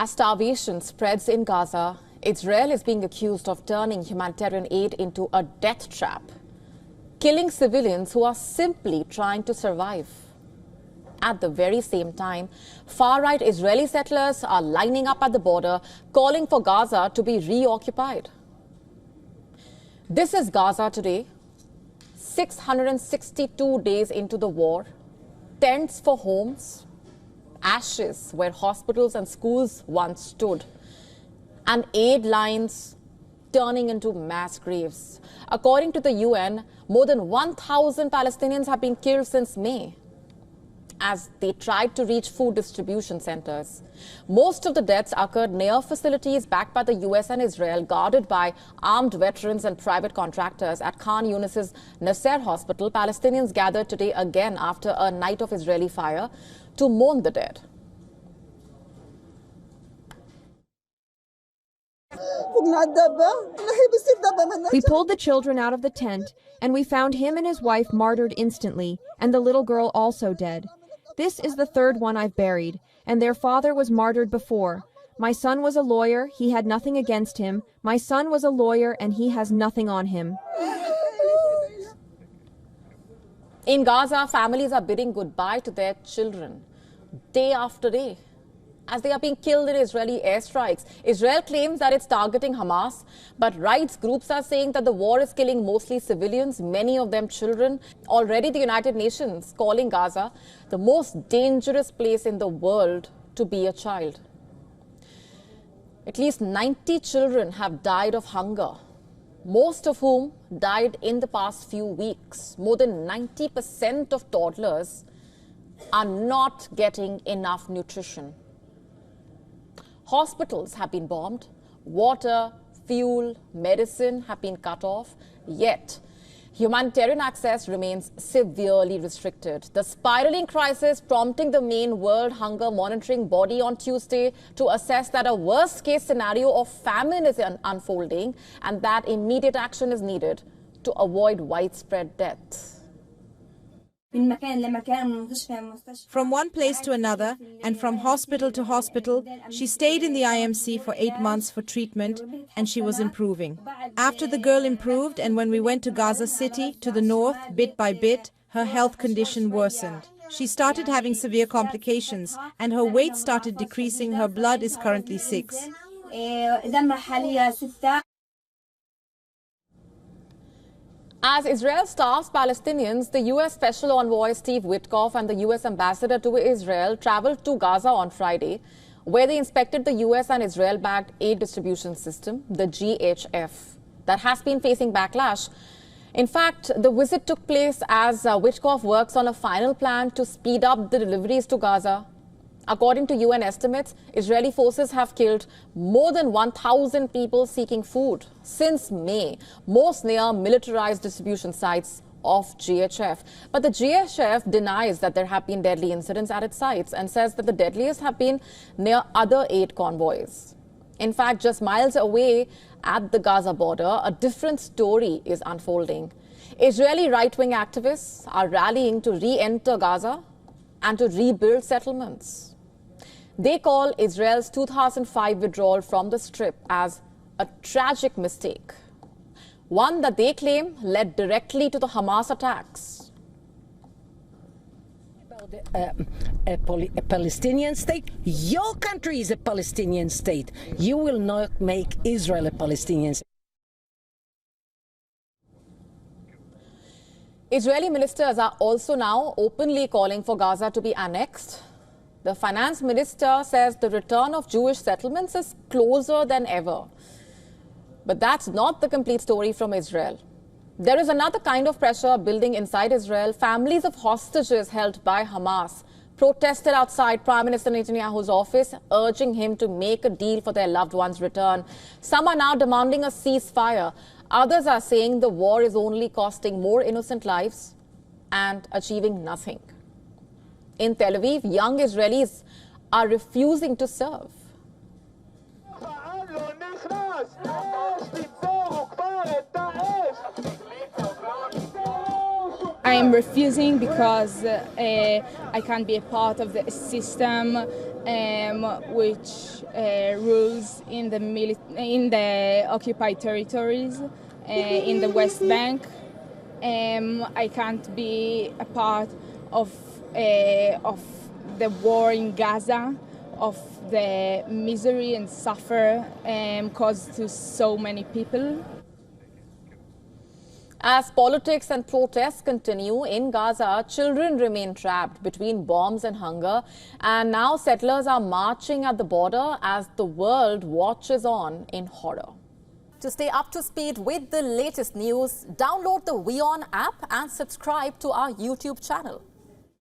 As starvation spreads in Gaza, Israel is being accused of turning humanitarian aid into a death trap, killing civilians who are simply trying to survive. At the very same time, far-right Israeli settlers are lining up at the border, calling for Gaza to be reoccupied. This is Gaza today, 662 days into the war, tents for homes, ashes where hospitals and schools once stood, and aid lines turning into mass graves. According to the UN, more than 1,000 Palestinians have been killed since May as they tried to reach food distribution centers. Most of the deaths occurred near facilities backed by the U.S. and Israel, guarded by armed veterans and private contractors. At Khan Yunis's Nasser hospital, Palestinians gathered today again after a night of Israeli fire to mourn the dead. We pulled the children out of the tent, and we found him and his wife martyred instantly, and the little girl also dead. This is the third one I've buried, and their father was martyred before. My son was a lawyer, he had nothing against him. My son was a lawyer, and he has nothing on him. In Gaza, families are bidding goodbye to their children day after day as they are being killed in Israeli airstrikes. Israel claims that it's targeting Hamas, but rights groups are saying that the war is killing mostly civilians, many of them children. Already the United Nations calling Gaza the most dangerous place in the world to be a child. At least 90 children have died of hunger, most of whom died in the past few weeks. More than 90% of toddlers are not getting enough nutrition. Hospitals have been bombed, water, fuel, medicine have been cut off, yet humanitarian access remains severely restricted. The spiraling crisis prompting the main World Hunger Monitoring Body on Tuesday to assess that a worst-case scenario of famine is unfolding and that immediate action is needed to avoid widespread death. From one place to another and from hospital to hospital, she stayed in the IMC for 8 months for treatment, and she was improving. After the girl improved and when we went to Gaza City, to the north, bit by bit, her health condition worsened. She started having severe complications and her weight started decreasing. Her blood is currently 6. As Israel starves Palestinians, the U.S. Special Envoy Steve Witkoff and the U.S. Ambassador to Israel traveled to Gaza on Friday, where they inspected the U.S. and Israel-backed aid distribution system, the GHF, that has been facing backlash. In fact, the visit took place as Witkoff works on a final plan to speed up the deliveries to Gaza. According to UN estimates, Israeli forces have killed more than 1,000 people seeking food since May, most near militarized distribution sites of GHF. But the GHF denies that there have been deadly incidents at its sites and says that the deadliest have been near other aid convoys. In fact, just miles away at the Gaza border, a different story is unfolding. Israeli right-wing activists are rallying to re-enter Gaza and to rebuild settlements. They call Israel's 2005 withdrawal from the Strip as a tragic mistake, one that they claim led directly to the Hamas attacks. A Palestinian state? Your country is a Palestinian state. You will not make Israel a Palestinian state. Israeli ministers are also now openly calling for Gaza to be annexed. The finance minister says the return of Jewish settlements is closer than ever. But that's not the complete story from Israel. There is another kind of pressure building inside Israel. Families of hostages held by Hamas protested outside Prime Minister Netanyahu's office, urging him to make a deal for their loved ones' return. Some are now demanding a ceasefire. Others are saying the war is only costing more innocent lives and achieving nothing. In Tel Aviv, young Israelis are refusing to serve. I am refusing because I can't be a part of the system which rules in the occupied territories in the West Bank. I can't be a part of the war in Gaza, of the misery and suffer caused to so many people. As politics and protests continue in Gaza, children remain trapped between bombs and hunger. And now settlers are marching at the border as the world watches on in horror. To stay up to speed with the latest news, download the WION app and subscribe to our YouTube channel.